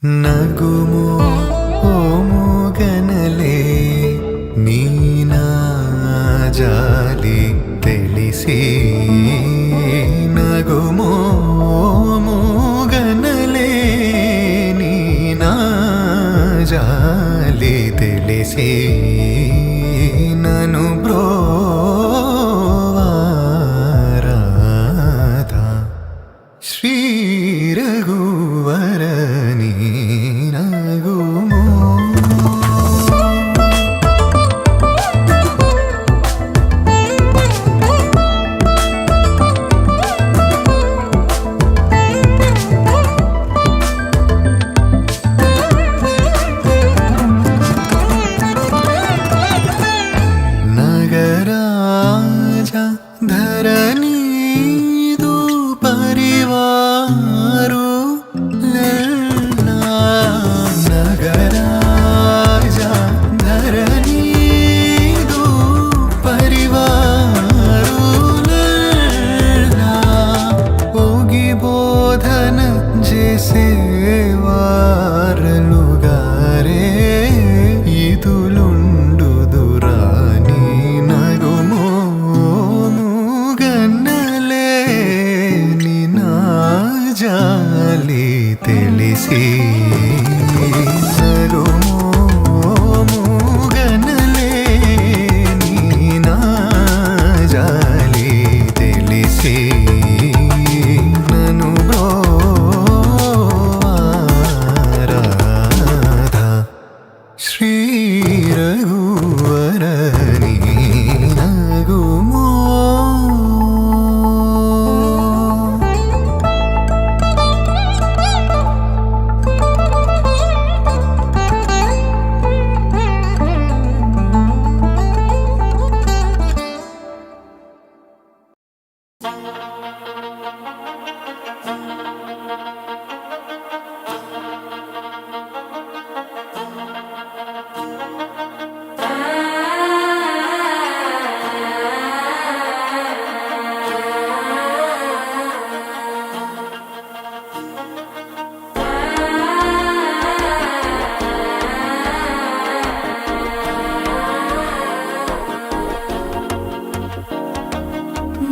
నగుమో ఓ మూగనలే నీనా జాలి తెలిసి నగుమో మూగనలే నీనా జాలి తెలిసి నను బ్రోవారాధా శ్రీ రఘువరని నగుమో నగరాజా ధరణీదు పరివారు నగరాజా ధరణీదు పరివారు ఓగి బోధన చేసేవారలుగారే ఇదులుండుదురాని నగుమో మూగన్నలే నినా జాలి తెలిసి నగుమో మూగన్నలే నినా జాలి తెలిసి నను బ్రోవారాధా శ్రీ రఘువరని నగుమో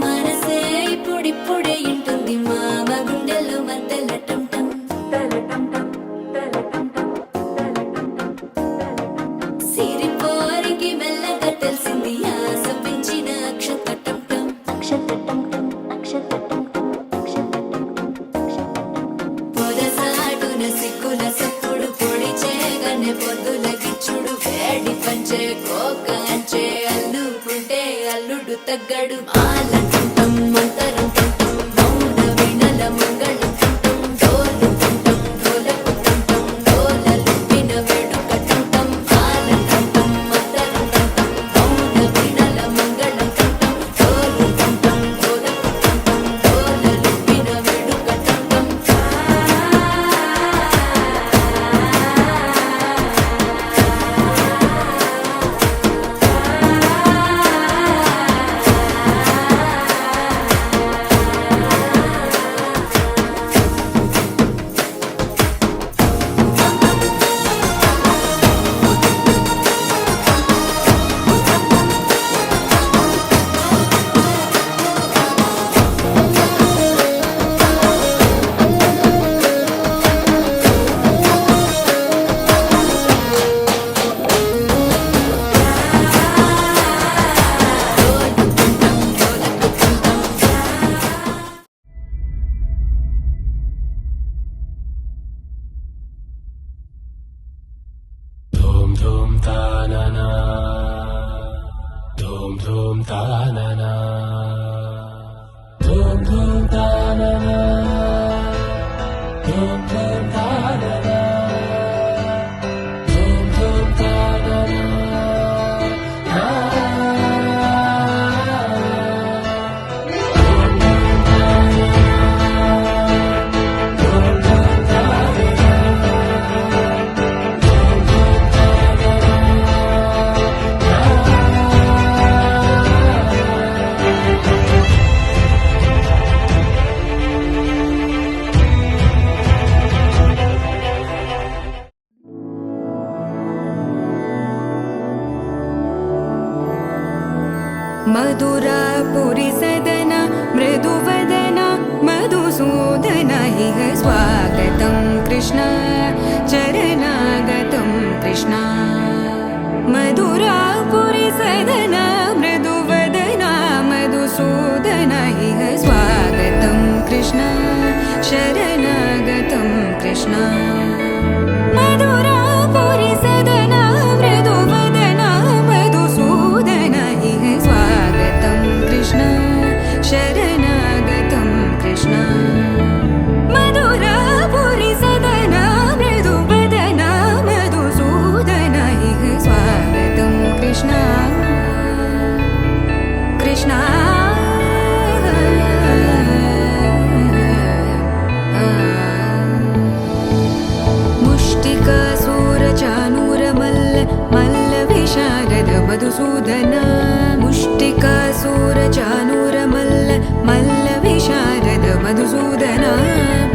మనసే ఇప్పుడిప్పుడే ఇంటుంది మామ గుండెల్లో మధ్యలో టంటం సిరిపోరికి మెల్లగా తెలిసింది ఆశ పెంచిన అక్షతటం పొదసాటున సిగ్గుల సప్పుడు పొడి చేయగానే పొద్దుల గిచ్చుడు వేడి పంచే కోక అంచే అల్లుకుంటే అల్లుడు తగ్గడు ఆలంటం మంతరం టంటం మౌన వినల మంగళం టంటం డోలు టంటం డోలకు టంటం డోలలు విన వేడుక టంటం ఆలంటం మంతరం టంటం మౌన వినల మంగళం టంటం డోలు టంటం డోలకు టంటం డోలలు విన వేడుక టంటం मधुरापुरि सदन मृदुवदन मधुसूदन इह स्वागतं कृष्ण चरणागतं कृष्ण मधुरापुरि सदन मृदुवदन मधुसूदन इह स्वागतं कृष्ण शरणागतं कृष्ण मधुरापुरि सदन मृदुवदन मधुसूदन इह स्वागतं कृष्ण शरणागतं कृष्ण मधुरापुरि सदन मृदुवदन मधुसूदन इह स्वागतं कृष्ण कृष्ण मुष्टिकासूरचानूरमल्ल मल्लविशारद मधुसूदन मुष्टिकासूरचानूरमल्ल मल्लविशारद मधुसूदन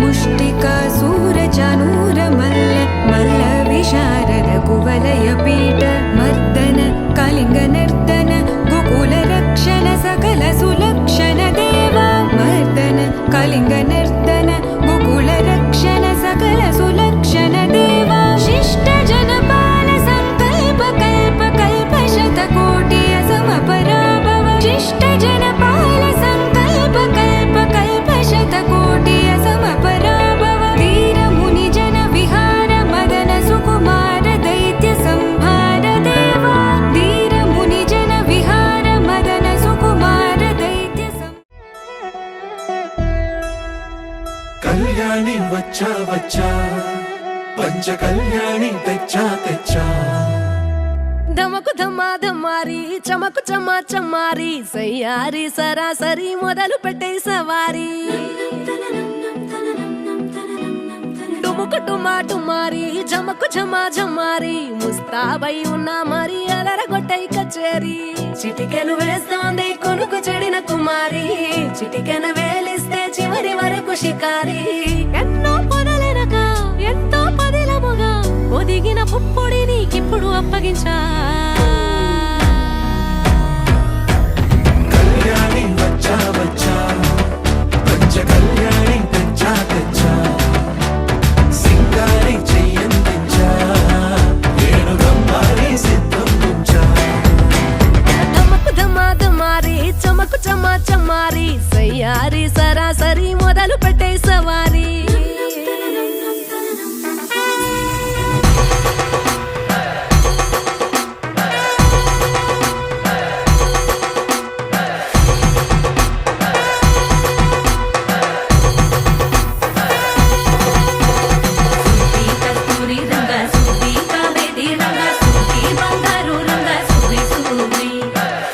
मुष्टिकासूरचानूरमल्ल मल्लविशारद कुवलयपीठ मर्दन कलिङ्गनर्दन गोकुलरक्षण सकल सुलक्षण देवा मर्दन कलिङ्गनर्दन गोकुलरक्षण सकल सुलक्षण देवा शिष्ट जनपाल संकल्प कल्प कल्प शतकोटि असमपराभव शिष्ट जनपाल संकल्प कल्प कल्प शतकोटि असमपराभव वीर मुनि जन विहार मदन सुकुमार दैत्य संहार देवा वीर मुनि जन विहार मदन सुकुमार दैत्य కళ్యాణి వచ్చా వచ్చా పంచ కళ్యాణి తెచ్చా తెచ్చా ధమకు ధమా ధమారి చమకు చమా చమారి సయ్యారి సరాసరి మొదలు పెట్టే సవారి డుముకు డుమా డుమారి జమకు ఝమా ఝమారి ముస్తాబై ఉన్నా మరి అలరగొట్టై కచేరి చిటికెను వేస్తోంది కొనుకు చెడిన కుమారి చిటికెను వేలిస్తే చివరి వరకు షికారి ఎన్నో పొదలెనక ఎంతో పదిలముగా ఒదిగిన పుప్పొడి నీకిప్పుడు అప్పగించా కళ్యాణి వచ్చా వచ్చా పంచ కళ్యాణి తెచ్చా తెచ్చా సింగారి చెయ్యందించా ఏడుగమ్మారి సిద్ధం ఉంచా ధమకు ధమా ధమారి చమకు చమా చమారి సయ్యారి సరాసరి మొదలు పెట్టే సవారి కస్తూరి రంగ సుబ్బి కావేరి రంగ సుబ్బి బంగారు రంగ సుబ్బి సుబ్బి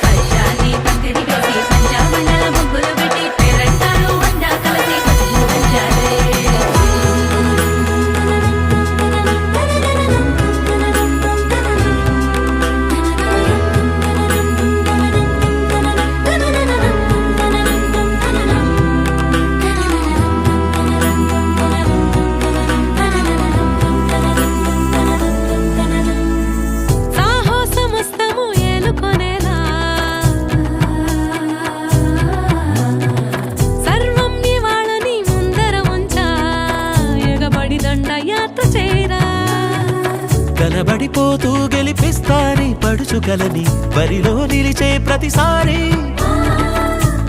పంచాని పందిరి వేసి పంచామండల ముగ్గులు పెట్టి పేరంటాలు వంద కలిసి పసుపు పంచాలే సాహసమస్తము ఏలుకొనేలా సర్వం ఇవాళని ముందర ఉంచా ఎగబడి దండ యాత్ర చేరా కనబడిపోతూ గెలిపిస్తాని పడుచుగలని బరిలో నిలిచే ప్రతిసారి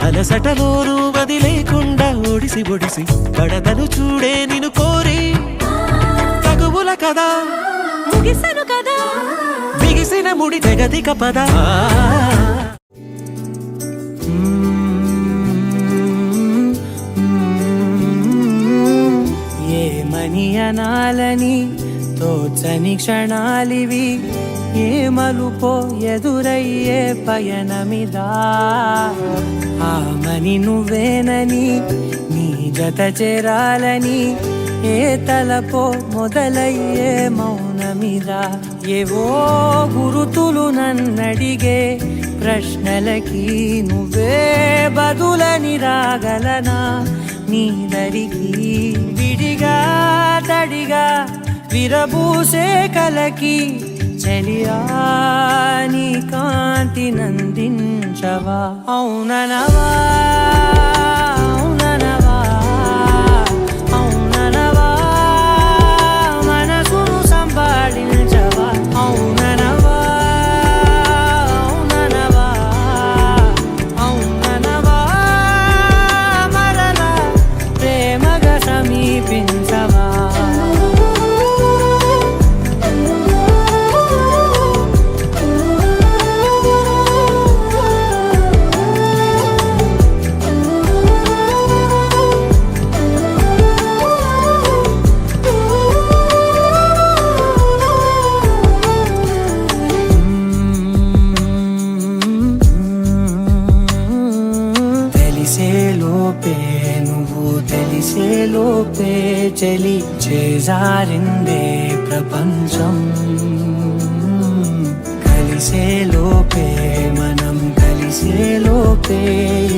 అలసటలోనూ వదిలేకుండా ఒడిసి ఒడిసి పడదను చూడే నిన్ను కోరి తగువుల కదా ముగిసను కదా బిగిసిన ముడి తెగదిక పద ఏమని అనాలని తోచని క్షణాలివి ఏ మలుపో ఎదురయ్యే పయనమిదా ఆమని నువ్వేనని నీ జత చేరాలని ఏ తలపో మొదలయ్యే మౌనమిదా ఏవో గురుతులు నన్నడిగే ప్రశ్నలకి నువ్వే బదులని రాగలనా నీ దరికి విడిగా తడిగా విరబూసే కలకి చలియా నీ కాంతి నందించ సంపాదించవా అవుననవా అవుననవా అవుననవా మనసును సంపాదించవా అవుననవా అవుననవా అవుననవా మరలా ప్రేమగా సమీపించవా తెలిసేలోపే నువ్వు తెలిసేలోపే చెలి చేజారిందే ప్రపంచం కలిసేలోపే మనం కలిసేలోపే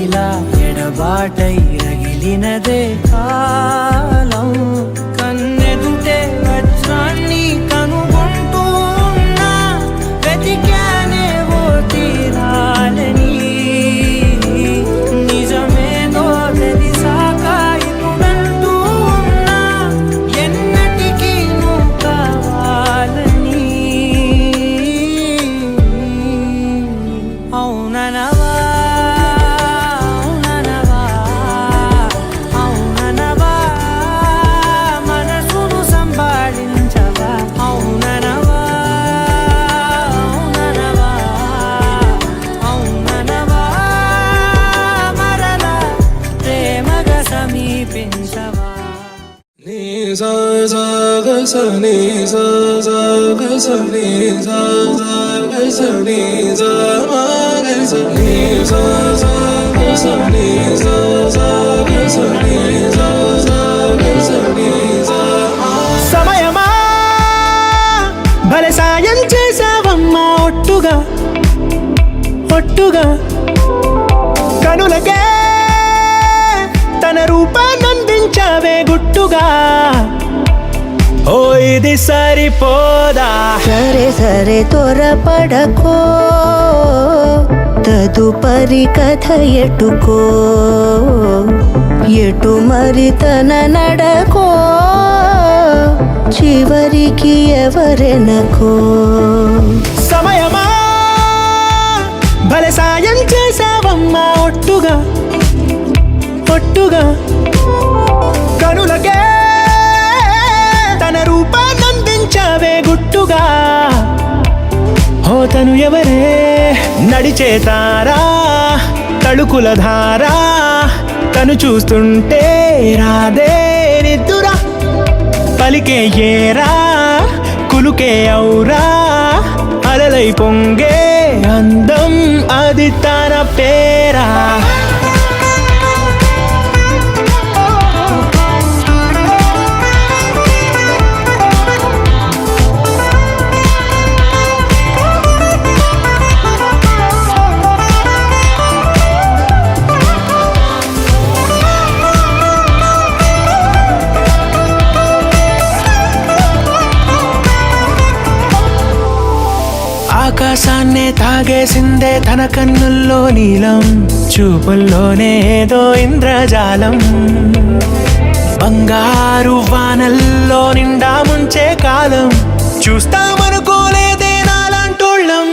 ఇలా ఎడబాటై రగిలినదే కాలం కన్నెదుటే వజ్రాన్ని కనుగొంటూ ఉన్నా వెతికానే ఓ తీరాలని నిజమేదో తెలిసాక ఇప్పుడంటూ ఉన్నా ఎన్నటికీ నువ్వు కావాలని అవుననవా అవుననవా అవుననవా మనసును సంపాదించవా అవుననవా అవుననవా అవుననవా మరలా ప్రేమగా సమీపించవా నీ సా సా గ స నీ సా సా గ స నీ సా సా గ స నీ సా మా గ స నీ సా సా గ స నీ సా సా గ స నీ సా సా గ స నీ సా మా సమయమా భలే సాయం చేసావమ్మా ఒట్టుగా ఒట్టుగా కనులకే తన రూపాన్నందించావే గుట్టుగా ఓ ఇది సరిపోదా సరే సరే త్వరపడకో తదుపరి కథ ఎటుకో ఎటు మరి తన నడకో చివరికి ఎవరెనకో సమయమా భలే సాయం చేసావమ్మా ఒట్టుగా ఒట్టుగా కనులకే తన రూపాన్నందించావే గుట్టుగా ఓ తను ఎవరే నడిచే తారా తళుకుల ధారా తను చూస్తుంటే రాదే నిద్దురా పలికే ఏరా కులుకే ఔరా అలలై పొంగే అందం అది తన పేరా ఆకాశాన్నే తాగేసిందే తన కన్నుల్లో నీలం చూపుల్లోనే ఏదో ఇంద్రజాలం బంగారు వానల్లో నిండా ముంచే కాలం చూస్తామనుకోలేదే నాలాంటోళ్ళం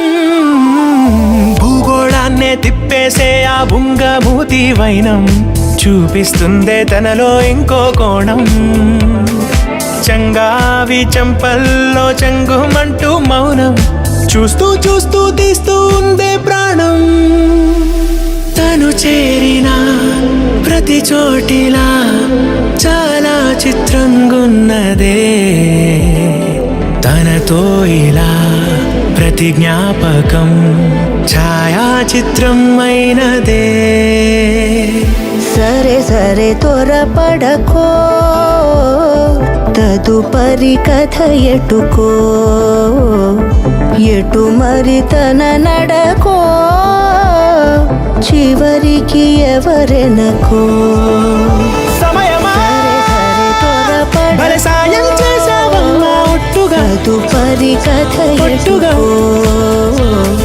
భూగోళాన్నే తిప్పేసే ఆ బుంగమూతి వైనం చూపిస్తుందే తనలో ఇంకో కోణం చంగావి చంపల్లో చంగుమంటూ మౌనం చూస్తూ చూస్తూ తీస్తూ ఉందే ప్రాణం తను చేరిన ప్రతి చోటిలా చాలా చిత్రంగున్నదే తనతో ఇలా ప్రతి జ్ఞాపకం ఛాయాచిత్రం అయినదే సరే సరే త్వరపడకో తదుపరి కథ ఎటుకో ఎటు మరి తన నడకో చివరికి ఎవరెనకో సమయమా సరే సరే భలే సాయం చేసావమ్మా ఒట్టుగా తదుపరి కథ ఒట్టుగా ఎటుకో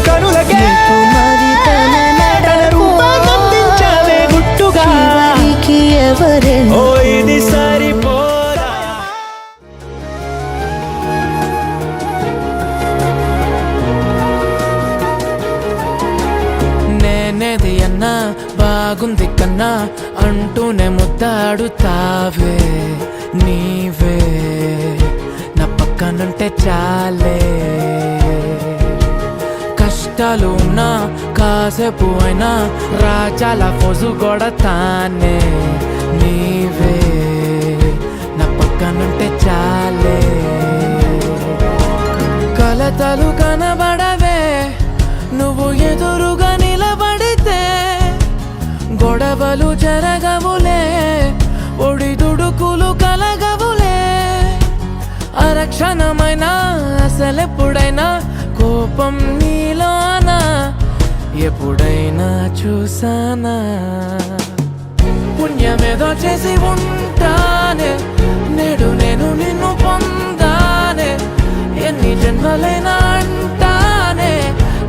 కనులకే ఎటు మరి తన నడకో ఏది అన్నా బాగుంది కన్నా అంటూనే ముద్దాడుతావే నీవే నా పక్కనుంటే చాలే కష్టాలు ఉన్నా కాసేపు అయినా రాజాల ఫోజు కొడతానే నీవే నా పక్కనుంటే చాలే కలతలు కనబడవే నువ్వు ఎదురుగా నిలబడితే గొడవలు జరగవులే ఒడిదుడుకులు కలగవులే అరక్షణమైనా అసలెప్పుడైనా కోపం నీలోనా ఎప్పుడైనా చూసానా పుణ్యమేదో చేసి ఉంటానే నేడు నేను నిన్ను పొందానే ఎన్ని జన్మలైనా అంటానే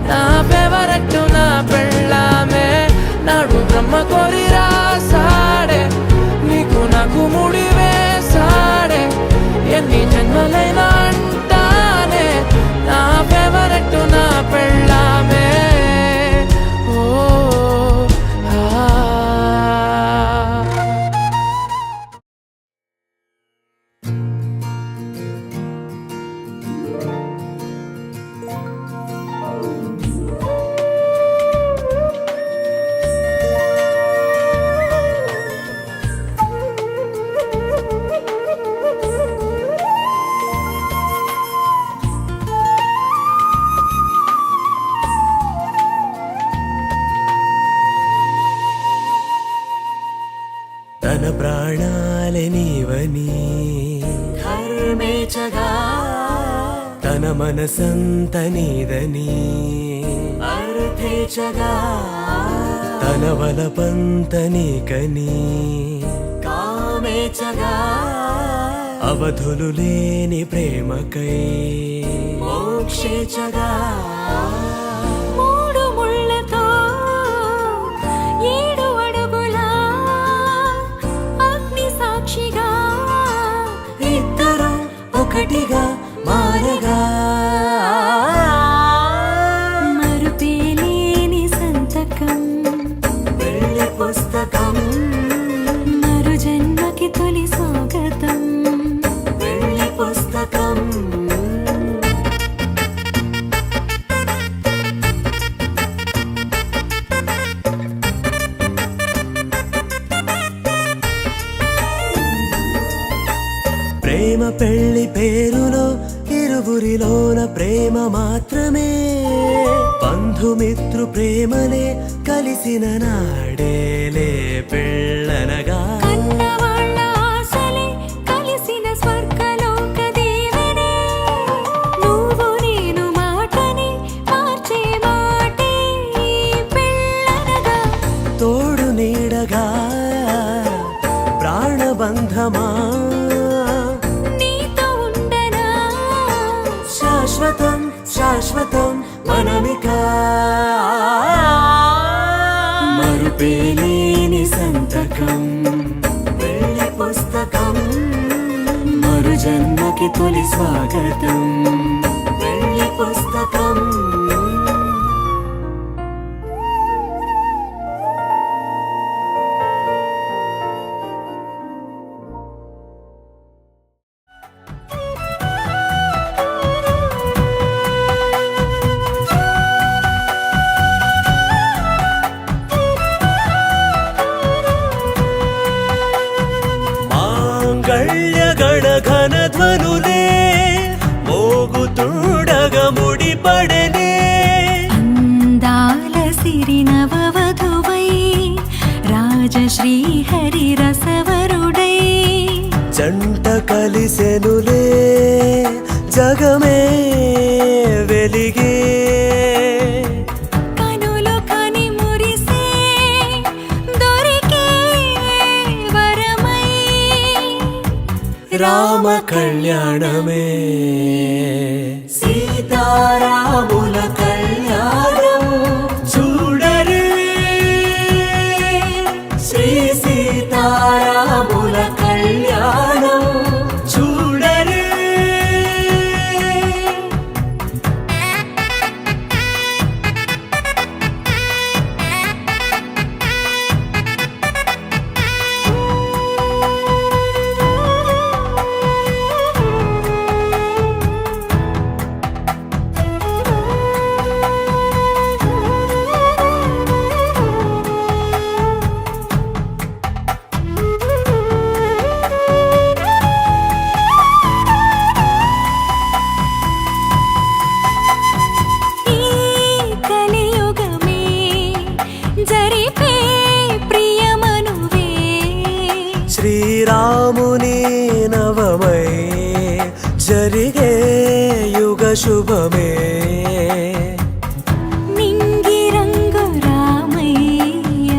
నా ఫేవరెట్ నా పెళ్ళామే నాడు బ్రహ్మ కోరి రాసాడే నీకు నాకు ముడి వేసాడే ఎన్ని జన్మలైనా అంటానే నా ఫేవరెట్ నా పెళ్ళామే ఓ తన ప్రాణాలే నీవని ధర్మేచగా తన మనసంత నీదని అర్థేచగా తన వలపంత నీకని కామేచగా అవధులు లేని ప్రేమకై మోక్షేచగా మూడు ముళ్ళతో 7 అడుగుల అగ్ని సాక్షిగా ఇద్దరు ఒకటిగా మారగా మరుపేలేని సంతకం వెళ్ళి పుస్తకం మరు జన్మకి తొలి స్వాగతం వెళ్ళి పుస్తకం ప్రేమ పెళ్లి పేరులో ఇరువురిలోన ప్రేమ మాత్రమే బంధుమిత్రు ప్రేమలే కలిసిన నాడేలే పెళ్ళనగా కన్నవాళ్ళ ఆశలే కలిసిన స్వర్గలోక దేవనే నువ్వు నేను మాటని మార్చే మాటే పెళ్ళనగా తోడు నీడగా ప్రాణబంధమా నీతో ఉండనా శాశ్వతం శాశ్వతం మనమిక మరుపేలేని సంతకం వెళ్ళి పుస్తకం మరు జన్మకి తొలి స్వాగతం వెళ్ళి పుస్తకం మాంగళ్య గణఘన ధ్వనులే మోగుతుండగ ముడిపడనే అందాల సిరి నవవధువై రాజశ్రీహరి రసవరుడై జంట కలిసెనులే జగమే వెలిగే కనులు కని మురిసే దొరికే వరమై రామ కళ్యాణమే సీతారాముల కళ్యాణం చూడరే శ్రీ సీతారాముల కళ్యాణం చూడరే శుభమే నింగి రంగు రామయ్య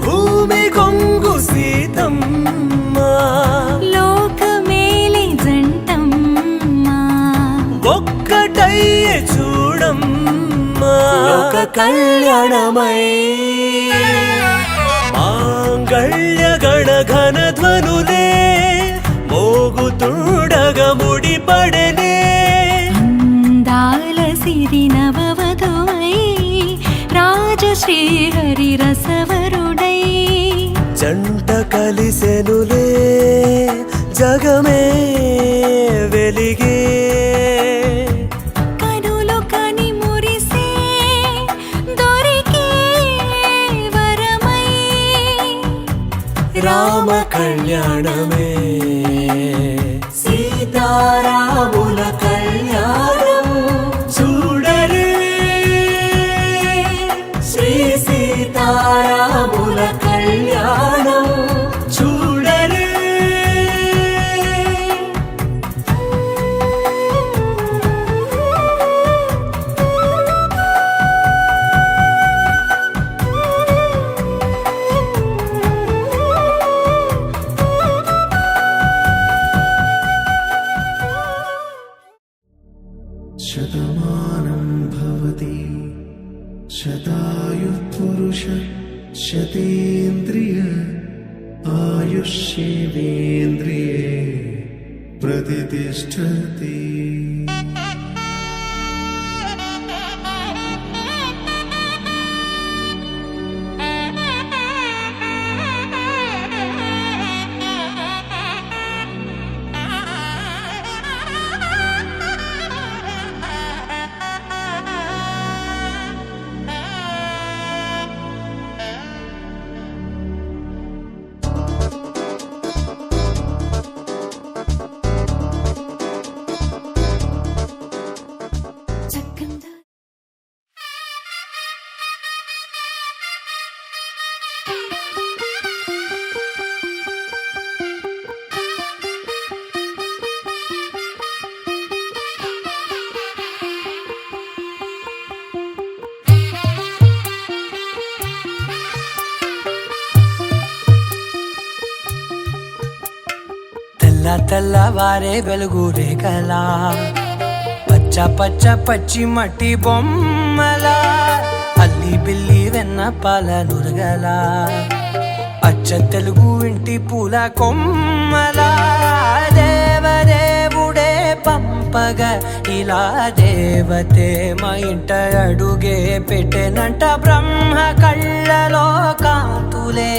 భూమి కొంగు సీతమ్మ లోకమేలి జంటమ్మ ఒక్కటయ్యే చూడమ్మా లోక కళ్యాణమై మాంగళ్య గణ ఘన ధ్వనులే మోగుతుండగ ముడిపడనే అందాల సిరి నవవధువై రాజశ్రీ హరి రసవరుడై జంట కలిసెనులే జగమే వెలిగే కనులు కని మురిసే దొరికే వరమై రామ కళ్యాణమే సీతారాముల కళ్యాణం చూడరే శ్రీ సీతారాముల కళ్యాణం చూడరే శతమానం భవతి శతాయుః పురుష శతేంద్రియ ఆయుష్యేంద్రియే ప్రతిష్టతి. చక్కందా తెల్ల తెల్లవారే వెలుగు రేఖలా పచ్చ పచ్చ పచ్చి మట్టి బొమ్మలా అల్లి బిల్లి వెన్న పాల నురగలా అచ్చ తెలుగు ఇంటి పూల కొమ్మలా దేవదేవుడే పంపగా ఇలా దేవతే మా ఇంట అడుగే పెట్టెనంట బ్రహ్మ కళ్ళలో కాంతులే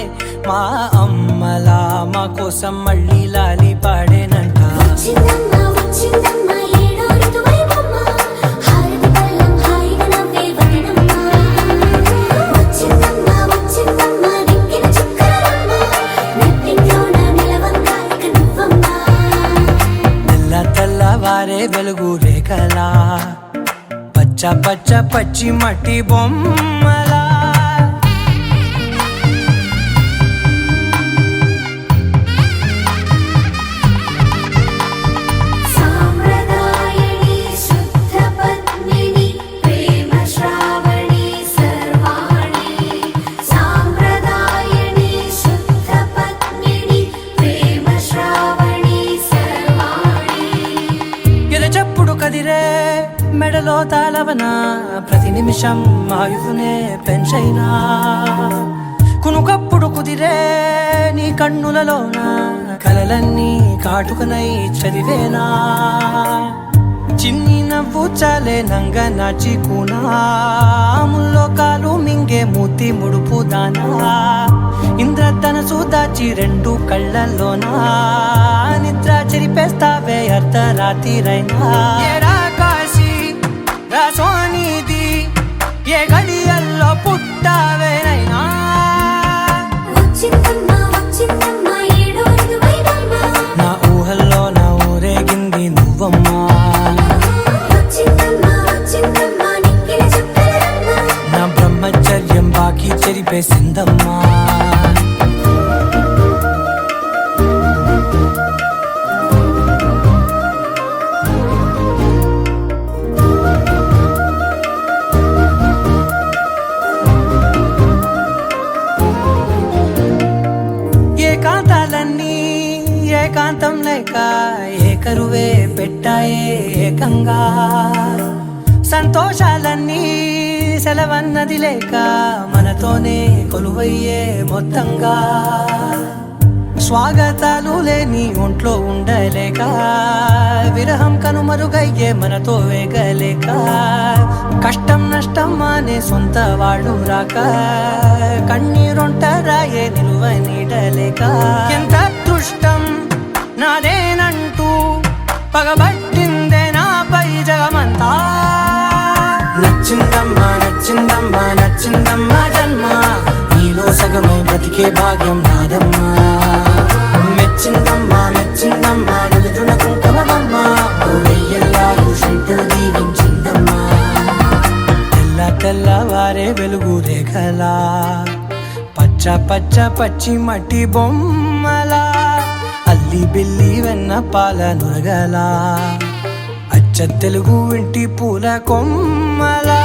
మా అమ్మలా మా కోసం మళ్ళీ లాలి పాడేనంట వచ్చిందమ్మ వచ్చిందమ్మ ఏడో ఋతువైవమ్మ హారతి పళ్ళం హాయిగా నవ్వే వదనమ్మ వచ్చిందమ్మ వచ్చిందమ్మ నెక్కిన చుక్కలమ్మ నెట్టింట్లోన నిలవంగా ఇక నువ్వమ్మ తెల్ల తెల్లవారే వెలుగు రేఖలా పచ్చ పచ్చ పచ్చి మట్టి బొమ్మలా సాంప్రదాయని శుద్ధ పద్మిని ప్రేమ శ్రావణి సర్వాణి సాంప్రదాయని శుద్ధ పద్మిని ప్రేమ శ్రావణి సర్వాణి ఎరచప్పుడు కదిరే మెడలో తాళవన ప్రతి నిమిషం ఆయువునే పెంచైనా కునుకప్పుడు కుదిరే నీ కన్నులలోన కలలన్నీ కాటుకనై చదివేనా చిన్ని నవ్వు చాలే నంగ నాచి ముల్లోకాలు మింగే మూతి ముడుపు దానా ఇంద్రధనసు దాచి రెండు కళ్ళల్లోనా నిద్ర చెరిపేస్తావే అర్ధరాత్రిరైనా ఏరా కాశీ రా సోనిది ఏ గడియల్లో పుట్టావేనైనా వచ్చిందమ్మ వచ్చిందమ్మ ఏడో ఋతువైవమ్మ నా ఊహల్లో నా ఊరేగింది నువ్వమ్మా వచ్చిందమ్మ వచ్చిందమ్మ నెక్కిన చుక్కలమ్మ నా బ్రహ్మచర్యం బాకీ చెరిపేసిందమ్మా కలిశాయే ఏకంగా సంతోషాలన్నీ సెలవన్నది లేక మనతోనే కొలువయ్యే మొత్తంగా స్వాగతాలు లేని ఒంట్లో ఉండలేక విరహం కనుమరుగయ్యే మనతో వేగలేక కష్టం నష్టం అనే సొంత వాళ్ళు రాక కన్నీరొంటరాయే నిలువ నీడలేక ఎంత దుష్టం నాదేనంటూ పగబట్టిందే నాపై జగమంతా నచ్చిందమ్మా నచ్చిందమ్మా నచ్చిందమ్మా జన్మ నీలో సగమై బతికే భాగ్యం నాదమ్మా మెచ్చిందమ్మా మెచ్చిందమ్మా నుదుటిన కుంకుమమ్మా వెయ్యల్లాలు శంటు దీవించిందమ్మా తెల్ల తెల్లవారే వెలుగు రేఖలా పచ్చ పచ్చ పచ్చి మట్టి బొమ్మలా అల్లి బిల్లి వెన్న పాల నురగలా అచ్చ తెలుగు ఇంటి పూల కొమ్మలా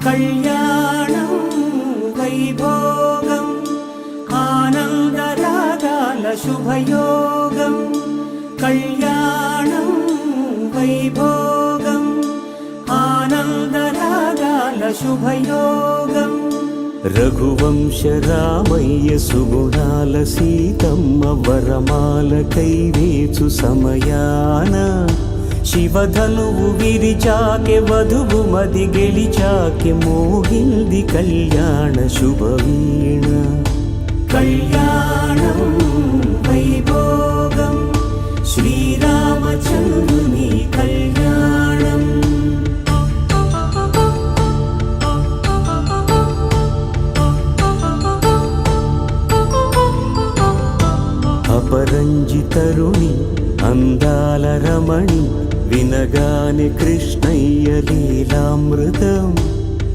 కళ్యాణం వైభోగం ఆనందరాగాల శుభయోగం కళ్యాణం వైభోగం ఆనందరాగాల శుభయోగం రఘువంశ రామయ్య సుగుణాల సీతమ్మ వరమాల కైవేచు సమయాన శివధనువు విరిచాకె వధువు మది గెలిచాకె మోగింది కళ్యాణ శుభవీణ కళ్యాణం వైభోగం శ్రీరామచంద్రుని కళ్యాణం అపరంజి తరుణి అందాల రమణి వినగానే కృష్ణయ్య లీలామృతం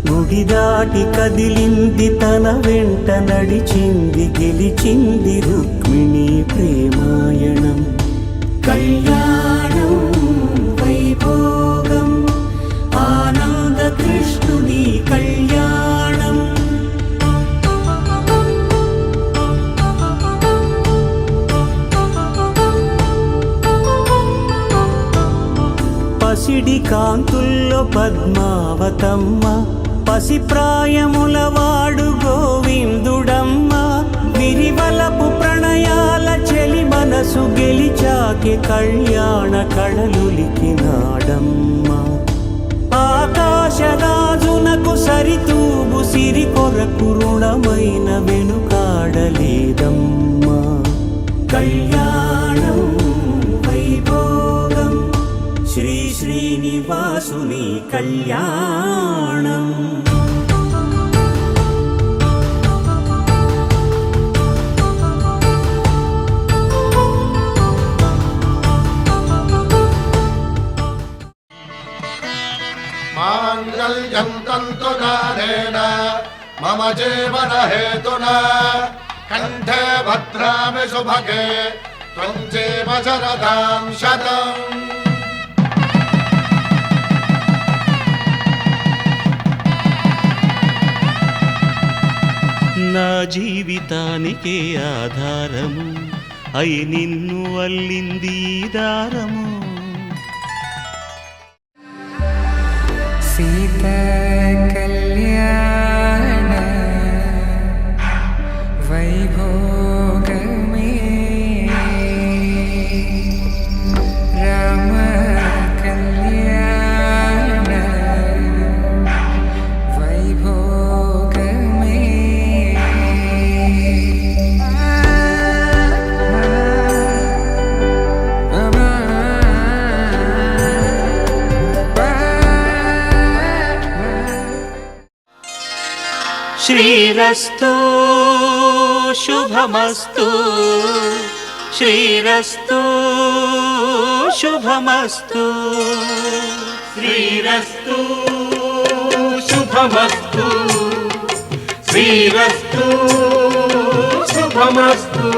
గుడి దాటి కదిలింది తన వెంట నడిచింది గెలిచింది రుక్మిణి ప్రేమాయణం కళ్యాణం వైభోగం ఆనంద కృష్ణుని కళ్యాణం పసిడి కాంతుల్లో పద్మావతమ్మ పసిప్రాయముల వాడు గోవిందుడమ్మ విరివలపు ప్రణయాల చెలి మనసు గెలిచాకే కళ్యాణ కళలులికినాడమ్మ ఆకాశరాజునకు సరితూగు సిరి కొరకు రుణమైన వెనుకాడలేదమ్మా కళ్యాణం వైభోగం శ్రీ శ్రీనివాసుని కళ్యాణం మాంగళ్యం తంతునానేన మమ జీవన హేతునా కంఠే భద్రామి శుభగే త్వం జీవ శరదాం శతం. నా జీవితానికే ఆధారము అయి నిన్ను అల్లింది దారము. సీత కళ్యాణ వైభోగమే రామ కళ్యాణ వైభోగమే శ్రీరస్తు శుభమస్తు శ్రీరస్తు శుభమస్తు శ్రీరస్తు శుభమస్తు శ్రీరస్తు శుభమస్తు.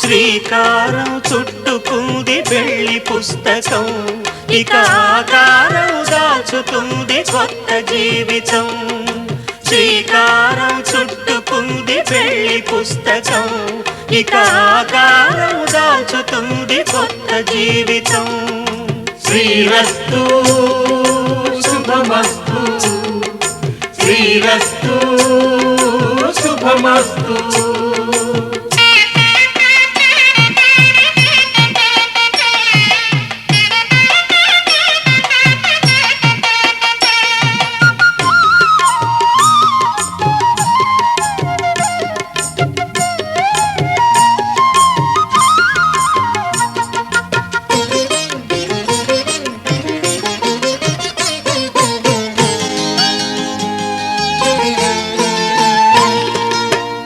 శ్రీకారం చుట్టుకుంది పెళ్లి పుస్తకం, ఇక ఆకారం దాచుతుంది కొత్త జీవితం. శ్రీకారం చుట్టుకుంది పెళ్లి పుస్తకం, ఇక ఆకారం దాచుతుంది కొత్త జీవితం. శ్రీరస్తు శుభమస్తు. శ్రీరస్తు శుభమస్తు.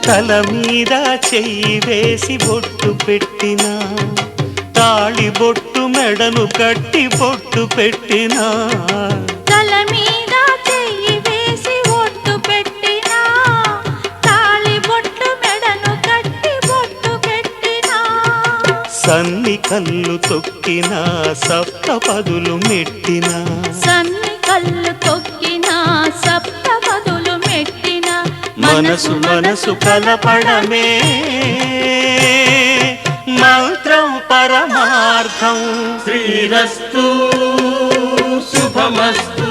తల మీద చెయ్యి వేసి బొట్టు పెట్టినా, తాళి బొట్టు మెడను కట్టి బొట్టు పెట్టినా. తల మీద చెయ్యి వేసి ఒట్టు పెట్టినా, తాళి బొట్టు మెడను కట్టి బొట్టు పెట్టినా. సన్ని కళ్ళు తొక్కినా, సప్తపదులు మెట్టినా. సన్ని కళ్ళు తొక్కినా, సప్తపదులు మెట్టినా. మనసు మనసు కలపడమే మంత్రం పరమార్థం. శ్రీరస్తు శుభమస్తు.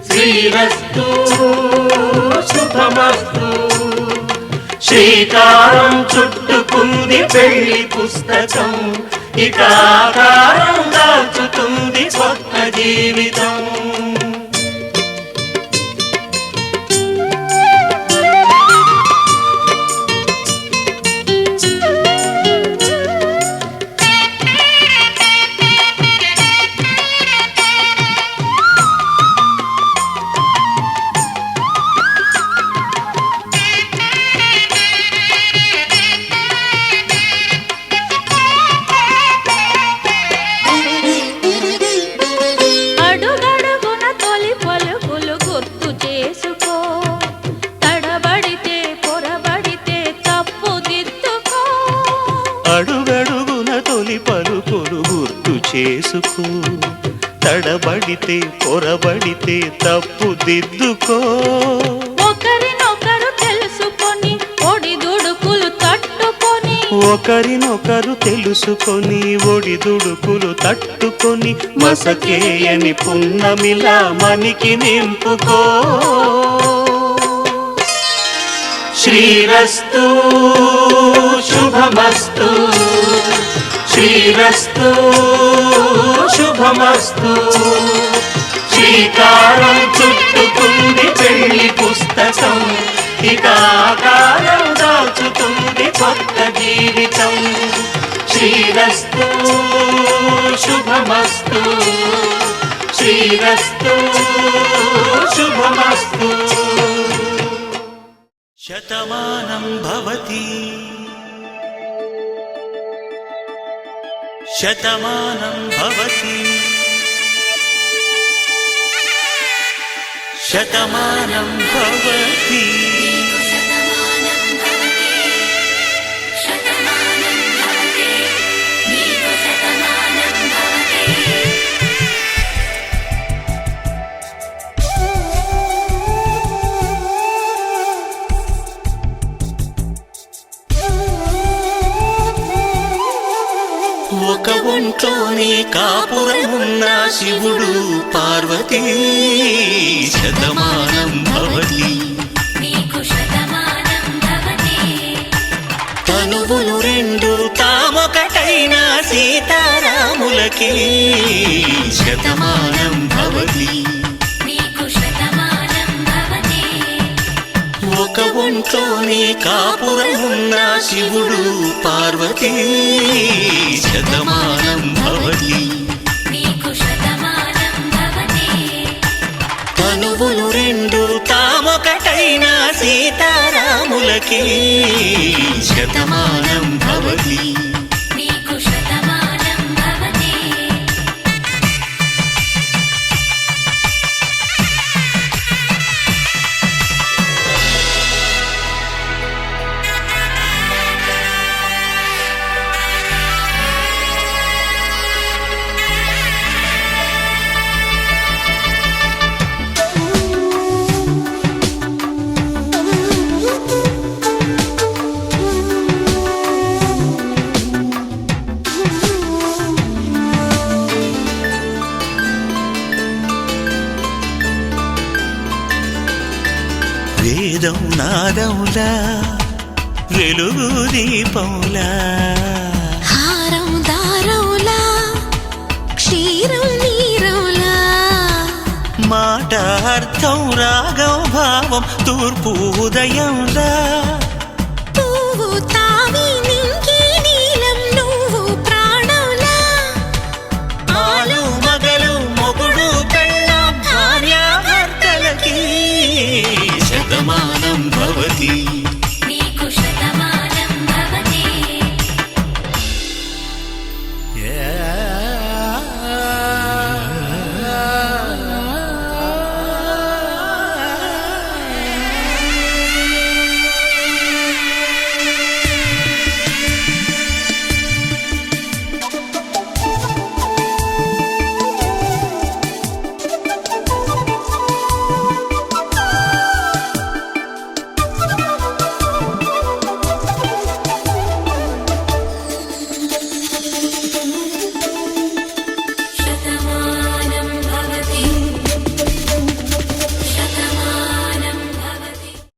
శ్రీరస్తు శుభమస్తు. శ్రీకారం చుట్టుకుంది పెళ్లి పుస్తకం, ఇక ఆకారం దాచుతుంది కొత్త జీవితం. అడుగడుగున తొలి పలుకులు గుర్తు చేసుకో, తడబడితే పొరబడితే తప్పు దిద్దుకో. అడుగడుగున తొలి పలుకులు గుర్తు చేసుకో, తడబడితే పొరబడితే తప్పు దిద్దుకో. ఒకరినొకరు తెలుసుకొని ఒడిదుడుకులు తట్టుకొని, ఒకరినొకరు తెలుసుకొని ఒడిదుడుకులు తట్టుకొని, మసకేయని పున్నమిలా మనికి నింపుకో. శ్రీరస్తు శుభమస్తు. శ్రీరస్తు శుభమస్తు. శ్రీకారం చుట్టుకుంది పెళ్లి పుస్తకం, ఇక ఆకారం దాచుతుంది కొత్త జీవితం. శ్రీరస్తు శుభమస్తు. శ్రీరస్తు శుభమస్తు. శతమానం భవతి శతమానం భవతి శతమానం భవతి. శతమానం భవతి, శతమానం భవతి, నీకు శతమానం భవతి. ఒక ఒంట్లోనే కాపురమున్న శివుడు పార్వతీ, శతమానం భవతి. నీకు శతమానం భవతి. తనువులు రెండు తామొకటైన సీతారాములకి, శతమానం భవతి. నీకు శతమానం భవతి. ఒక ఒంట్లోనే కాపురమున్న శివుడు పార్వతీ, శతమానం భవతి. నీకు శతమానం భవతి. తనువులు రెండు తామొకటైన సీతారాములకి, శతమానం భవతి. నీకు శతమానం భవతి. అందం నాదంలా వెలుగు దీపంలా హారం దారంలా క్షీరం నీరంలా మాట అర్థం రాగం భావం తూర్పు ఉదయంలా